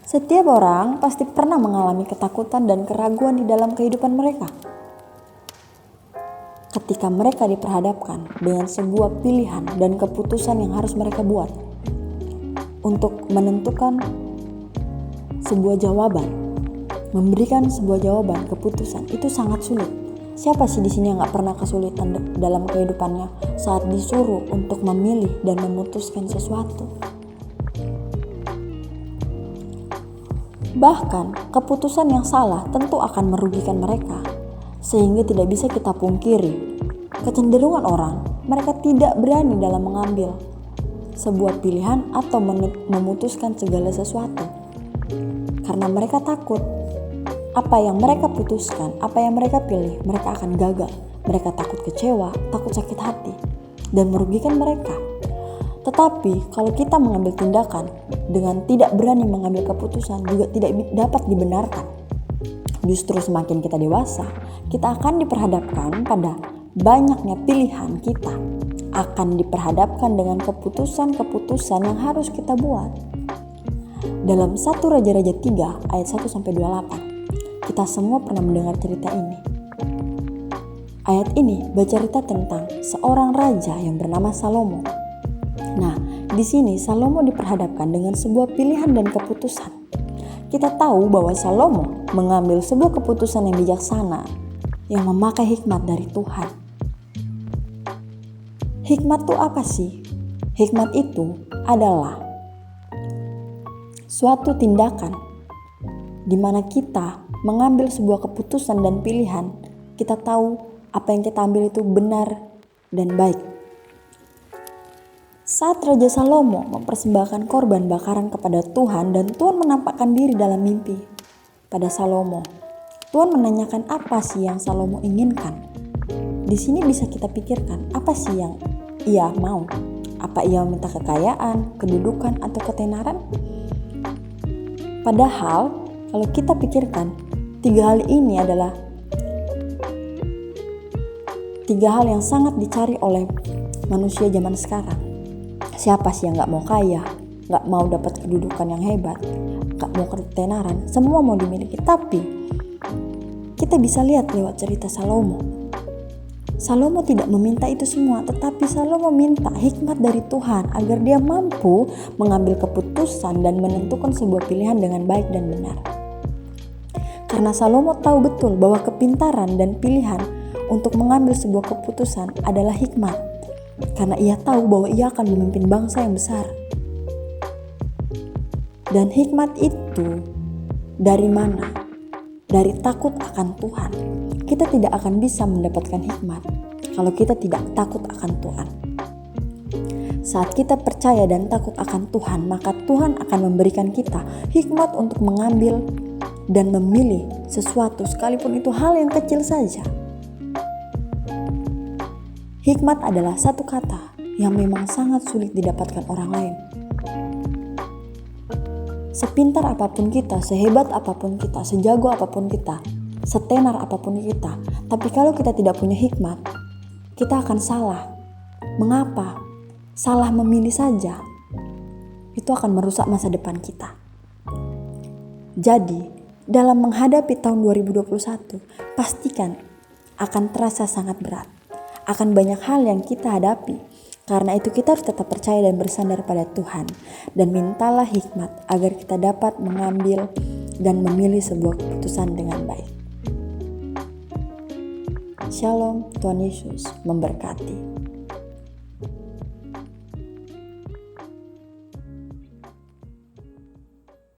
Setiap orang pasti pernah mengalami ketakutan dan keraguan di dalam kehidupan mereka. Ketika mereka diperhadapkan dengan sebuah pilihan dan keputusan yang harus mereka buat untuk menentukan sebuah jawaban, memberikan sebuah jawaban, keputusan, itu sangat sulit. Siapa sih di sini yang gak pernah kesulitan dalam kehidupannya saat disuruh untuk memilih dan memutuskan sesuatu? Bahkan keputusan yang salah tentu akan merugikan mereka, sehingga tidak bisa kita pungkiri kecenderungan orang, mereka tidak berani dalam mengambil sebuah pilihan atau memutuskan segala sesuatu karena mereka takut apa yang mereka putuskan, apa yang mereka pilih, mereka akan gagal. Mereka takut kecewa, takut sakit hati, dan merugikan mereka. Tetapi kalau kita mengambil tindakan dengan tidak berani mengambil keputusan juga tidak dapat dibenarkan. Justru semakin kita dewasa, kita akan diperhadapkan pada banyaknya pilihan kita. Akan diperhadapkan dengan keputusan-keputusan yang harus kita buat. Dalam 1 Raja-Raja 3 ayat 1-28. Kita semua pernah mendengar cerita ini. Ayat ini bercerita tentang seorang raja yang bernama Salomo. Nah, di sini Salomo diperhadapkan dengan sebuah pilihan dan keputusan. Kita tahu bahwa Salomo mengambil sebuah keputusan yang bijaksana, yang memakai hikmat dari Tuhan. Hikmat itu apa sih? Hikmat itu adalah suatu tindakan di mana kita mengambil sebuah keputusan dan pilihan, kita tahu apa yang kita ambil itu benar dan baik. Saat Raja Salomo mempersembahkan korban bakaran kepada Tuhan dan Tuhan menampakkan diri dalam mimpi pada Salomo, Tuhan menanyakan apa sih yang Salomo inginkan. Di sini bisa kita pikirkan apa sih yang ia mau. Apa ia meminta kekayaan, kedudukan, atau ketenaran? Padahal kalau kita pikirkan, 3 hal ini adalah 3 hal yang sangat dicari oleh manusia zaman sekarang. Siapa sih yang gak mau kaya, gak mau dapat kedudukan yang hebat, gak mau ketenaran, semua mau dimiliki. Tapi kita bisa lihat lewat cerita Salomo. Salomo tidak meminta itu semua, tetapi Salomo minta hikmat dari Tuhan agar dia mampu mengambil keputusan dan menentukan sebuah pilihan dengan baik dan benar. Karena Salomo tahu betul bahwa kepintaran dan pilihan untuk mengambil sebuah keputusan adalah hikmat. Karena ia tahu bahwa ia akan memimpin bangsa yang besar. Dan hikmat itu dari mana? Dari takut akan Tuhan. Kita tidak akan bisa mendapatkan hikmat kalau kita tidak takut akan Tuhan. Saat kita percaya dan takut akan Tuhan, maka Tuhan akan memberikan kita hikmat untuk mengambil dan memilih sesuatu sekalipun itu hal yang kecil saja. Hikmat adalah satu kata yang memang sangat sulit didapatkan orang lain. Sepintar apapun kita, sehebat apapun kita, sejago apapun kita, setenar apapun kita, tapi kalau kita tidak punya hikmat, kita akan salah. Mengapa? Salah memilih saja. Itu akan merusak masa depan kita. Jadi, dalam menghadapi tahun 2021, pastikan akan terasa sangat berat. Akan banyak hal yang kita hadapi. Karena itu kita harus tetap percaya dan bersandar pada Tuhan. Dan mintalah hikmat agar kita dapat mengambil dan memilih sebuah keputusan dengan baik. Shalom, Tuhan Yesus memberkati.